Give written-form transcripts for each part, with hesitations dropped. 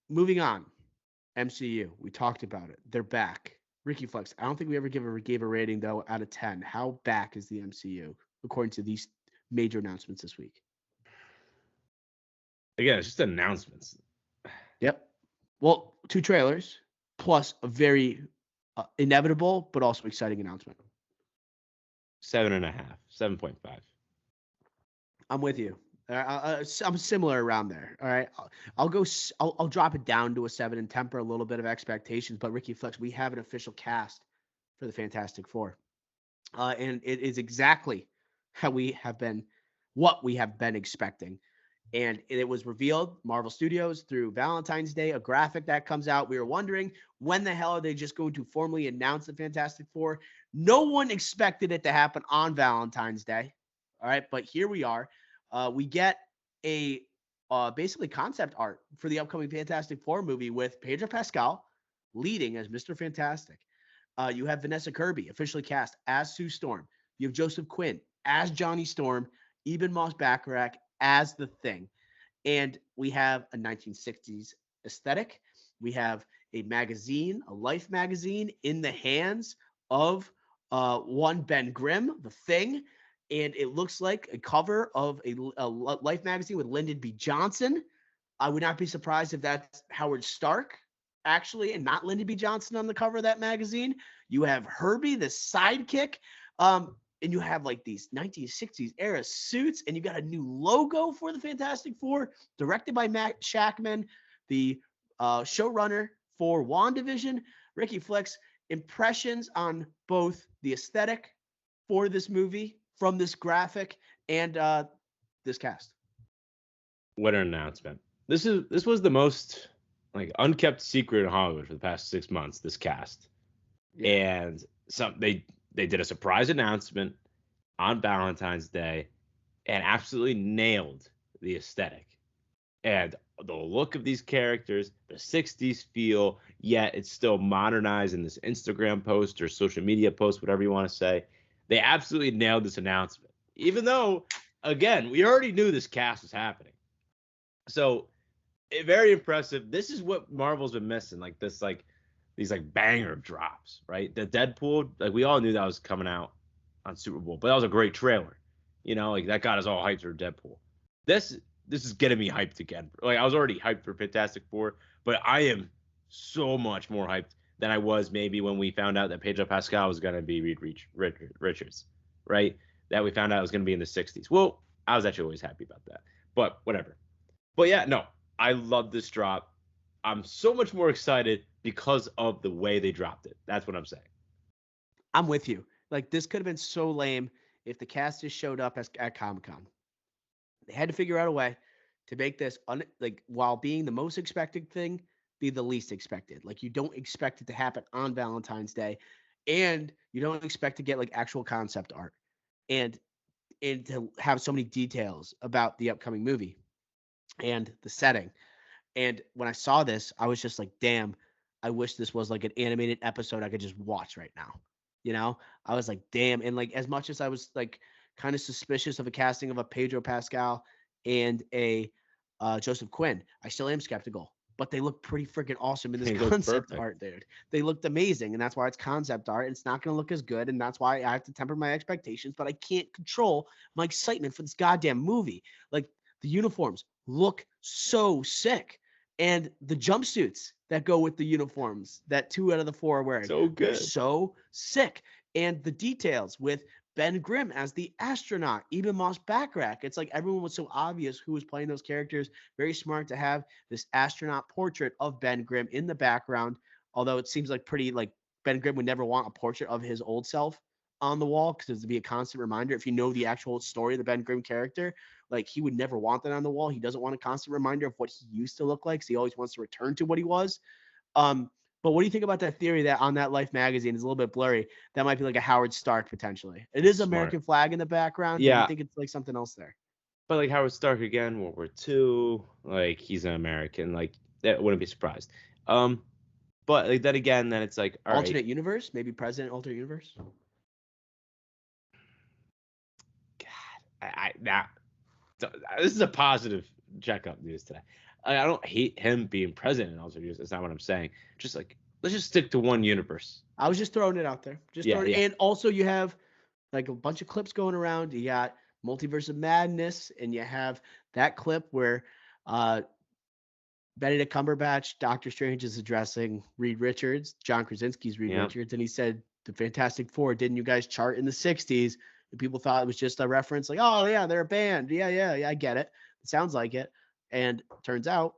Moving on. MCU. We talked about it. They're back. Ricky Flex. I don't think we ever gave a rating though out of 10. How back is the MCU according to these major announcements this week? Again, it's just announcements. Yep. Well, two trailers plus a very inevitable but also exciting announcement. 7.5, 7.5. I'm with you. I'm similar around there. All right, I'll go. I'll drop it down to a 7 and temper a little bit of expectations. But Ricky Flex, we have an official cast for the Fantastic Four, and it is exactly how we have been, what we have been expecting. And it was revealed Marvel Studios through Valentine's Day, a graphic that comes out. We were wondering when the hell are they just going to formally announce the Fantastic Four? No one expected it to happen on Valentine's Day. All right, but here we are. We get a basically concept art for the upcoming Fantastic Four movie with Pedro Pascal leading as Mr. Fantastic. You have Vanessa Kirby officially cast as Sue Storm. You have Joseph Quinn as Johnny Storm, Eben Moss Bacharach as the Thing. And we have a 1960s aesthetic. We have a magazine, a Life magazine, in the hands of one Ben Grimm, the Thing. And it looks like a cover of a Life magazine with Lyndon B. Johnson. I would not be surprised if that's Howard Stark, actually, and not Lyndon B. Johnson on the cover of that magazine. You have Herbie, the sidekick. And you have like these 1960s era suits, and you got a new logo for the Fantastic Four, directed by Matt Shackman, the showrunner for WandaVision. Ricky Flex, impressions on both the aesthetic for this movie from this graphic and this cast. What an announcement! This was the most like unkept secret in Hollywood for the past 6 months. This cast, Yeah. and they did a surprise announcement on Valentine's Day and absolutely nailed the aesthetic and the look of these characters, the 60s feel, yet it's still modernized in this Instagram post or social media post, whatever you want to say. They absolutely nailed this announcement. Even though, again, we already knew this cast was happening. So, very impressive. This is what Marvel's been missing, like this, like these like banger drops, right? The Deadpool, like we all knew that was coming out on Super Bowl, but that was a great trailer. Like that got us all hyped for Deadpool. This is getting me hyped again. Like I was already hyped for Fantastic Four, but I am so much more hyped than I was maybe when we found out that Pedro Pascal was gonna be Richards, right? That we found out it was gonna be in the 60s. Well, I was actually always happy about that, but whatever. But yeah, no, I love this drop. I'm so much more excited because of the way they dropped it. That's what I'm saying. I'm with you. Like this could have been so lame if the cast just showed up at Comic Con. They had to figure out a way to make this like while being the most expected thing, be the least expected. Like you don't expect it to happen on Valentine's Day, and you don't expect to get like actual concept art, and to have so many details about the upcoming movie and the setting. And when I saw this, I was just like, damn, I wish this was like an animated episode I could just watch right now. You know, I was like, damn. And like, as much as I was like kind of suspicious of a casting of a Pedro Pascal and a Joseph Quinn, I still am skeptical. But they look pretty freaking awesome in this They look concept perfect. art, dude. They looked amazing, and that's why it's concept art. It's not going to look as good, and that's why I have to temper my expectations. But I can't control my excitement for this goddamn movie. Like the uniforms look so sick, and the jumpsuits that go with the uniforms that 2 out of the 4 are wearing, So they're good. so sick. And the details with Ben Grimm as the astronaut, even Moss Backrack. It's like everyone was so obvious who was playing those characters. Very smart to have this astronaut portrait of Ben Grimm in the background. Although it seems like pretty like Ben Grimm would never want a portrait of his old self on the wall because it'd be a constant reminder. If you know the actual story of the Ben Grimm character, like he would never want that on the wall. He doesn't want a constant reminder of what he used to look like. So he always wants to return to what he was. Um, but what do you think about that theory that on that Life magazine is a little bit blurry? That might be like a Howard Stark potentially. It is Smart. American flag in the background, but you Yeah, think it's like something else there? but like Howard Stark again, World War II, like he's an American, like that wouldn't be surprised. Um, but like then again, then it's like, all right, Alternate universe, maybe President alternate universe. God, I now this is a positive checkup news today. I don't hate him being president in all studios. That's not what I'm saying. Just like, let's just stick to one universe. I was just throwing it out there. Yeah. And also you have like a bunch of clips going around. You got Multiverse of Madness, and you have that clip where Benedict Cumberbatch, Doctor Strange, is addressing Reed Richards, John Krasinski's Reed Richards, and he said, the Fantastic Four, didn't you guys chart in the 60s? And people thought it was just a reference, like, oh, yeah, they're a band. Yeah, I get it. It sounds like it. And turns out,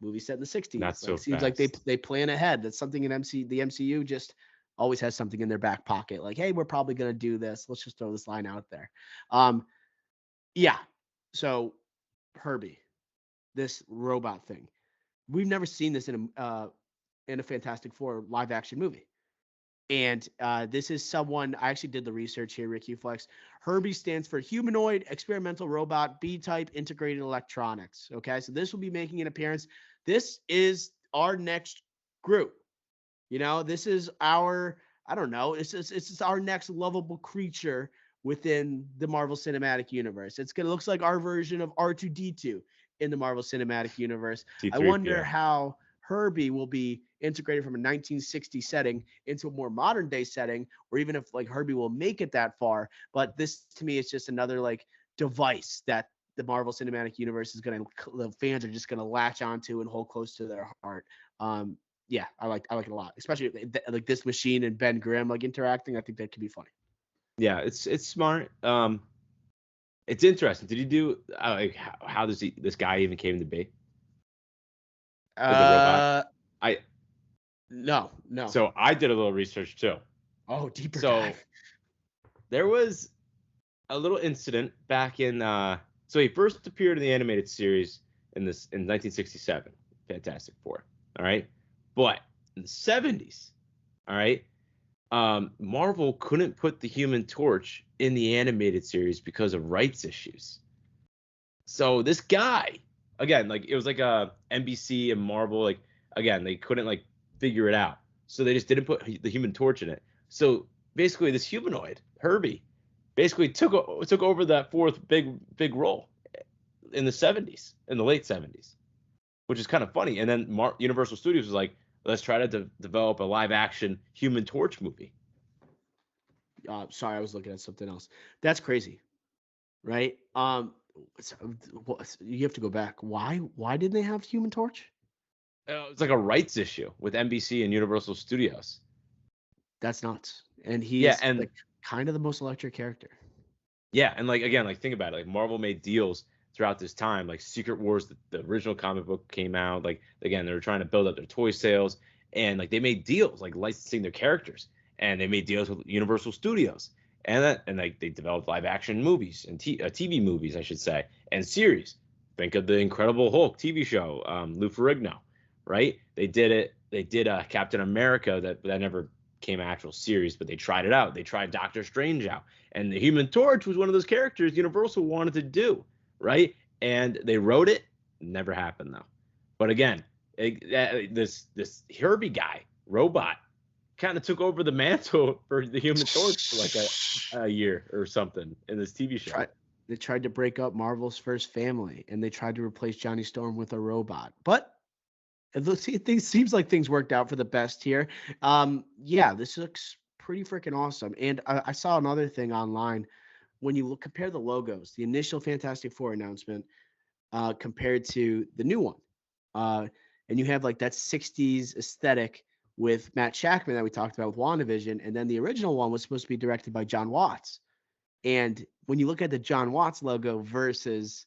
movie set in the 60s. Not so seems fast. like they plan ahead. That's something in the MCU just always has something in their back pocket. Like, hey, we're probably going to do this. Let's just throw this line out there. Yeah. So, Herbie, this robot thing. We've never seen this in a Fantastic Four live action movie. And this is someone, I actually did the research here, Ricky Flex. Herbie stands for Humanoid Experimental Robot B-Type Integrated Electronics. Okay, so this will be making an appearance. This is our next group. You know, this is our, I don't know, it's our next lovable creature within the Marvel Cinematic Universe. Looks like our version of R2-D2 in the Marvel Cinematic Universe. I wonder how Herbie will be integrated from a 1960 setting into a more modern day setting, or even if like Herbie will make it that far. But this to me is just another like device that the Marvel Cinematic Universe is the fans are just gonna latch onto and hold close to their heart. Yeah, I like it a lot, especially like this machine and Ben Grimm like interacting. I think that could be funny. Yeah, it's smart. It's interesting. Did you do like how does this guy even came to be? No. So I did a little research too. Oh, deeper dive. There was a little incident back in. So he first appeared in the animated series in 1967, Fantastic Four. All right, but in the 70s, all right, Marvel couldn't put the Human Torch in the animated series because of rights issues. So this guy, again, like it was like a NBC and Marvel, like again, they couldn't like figure it out. So they just didn't put the Human Torch in it. So basically this humanoid, Herbie, basically took over that fourth big role in the 70s, in the late 70s, which is kind of funny. And then Universal Studios was like, let's try to develop a live action Human Torch movie. Sorry, I was looking at something else. That's crazy, right? You have to go back. Why didn't they have Human Torch? It's like a rights issue with NBC and Universal Studios. That's nuts. And he's like kind of the most electric character. Yeah, and like again, like think about it. Like Marvel made deals throughout this time. Like Secret Wars, the original comic book came out. Like again, they were trying to build up their toy sales, and like they made deals like licensing their characters, and they made deals with Universal Studios, and like they developed live action movies and TV movies, I should say, and series. Think of the Incredible Hulk TV show, Lou Ferrigno, right? They did it. They did Captain America that never came an actual series, but they tried it out. They tried Doctor Strange out, and the Human Torch was one of those characters Universal wanted to do, right? And they wrote it. Never happened though. But again, this Herbie guy, robot, kind of took over the mantle for the Human Torch for like a year or something in this TV show. They tried to break up Marvel's first family, and they tried to replace Johnny Storm with a robot. But it seems like things worked out for the best here. Yeah, this looks pretty freaking awesome. And I saw another thing online. When you compare the logos, the initial Fantastic Four announcement compared to the new one, and you have like that 60s aesthetic with Matt Shakman that we talked about with WandaVision, and then the original one was supposed to be directed by John Watts. And when you look at the John Watts logo versus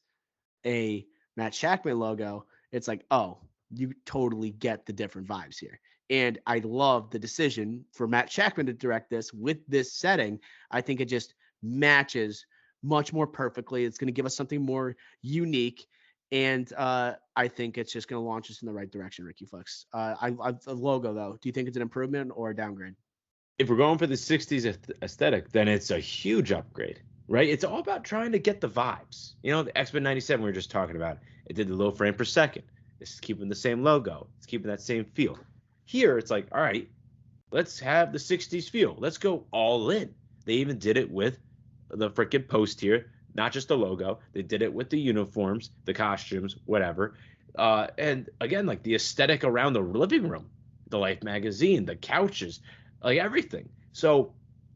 a Matt Shakman logo, it's like, oh, you totally get the different vibes here. And I love the decision for Matt Shakman to direct this with this setting. I think it just matches much more perfectly. It's going to give us something more unique. And I think it's just going to launch us in the right direction, Ricky Flex. The logo, though, do you think it's an improvement or a downgrade? If we're going for the 60s aesthetic, then it's a huge upgrade, right? It's all about trying to get the vibes. You know, the X-Men 97 we were just talking about, it did the low frame per second. This is keeping the same logo. It's keeping that same feel. Here, it's like, all right, let's have the 60s feel. Let's go all in. They even did it with the freaking post here, not just the logo. They did it with the uniforms, the costumes, whatever. And again, like the aesthetic around the living room, the Life magazine, the couches, like everything. So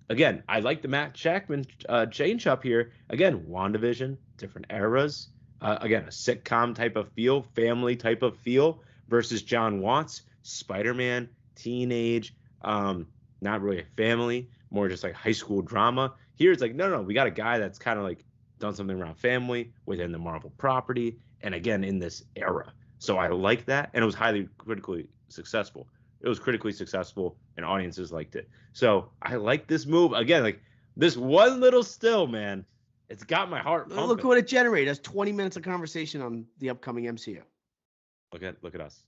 again, I like the Matt Jackman change up here. Again, WandaVision, different eras. Again, a sitcom type of feel, family type of feel versus John Watts, Spider-Man, teenage, not really a family, more just like high school drama. Here it's like, no, we got a guy that's kind of like done something around family within the Marvel property, and again in this era. So I like that, and it was highly critically successful. It was critically successful, and audiences liked it. So I like this move again. Like this one little still, man, it's got my heart pumping. Look what it generated. That's 20 minutes of conversation on the upcoming MCU. Look at us.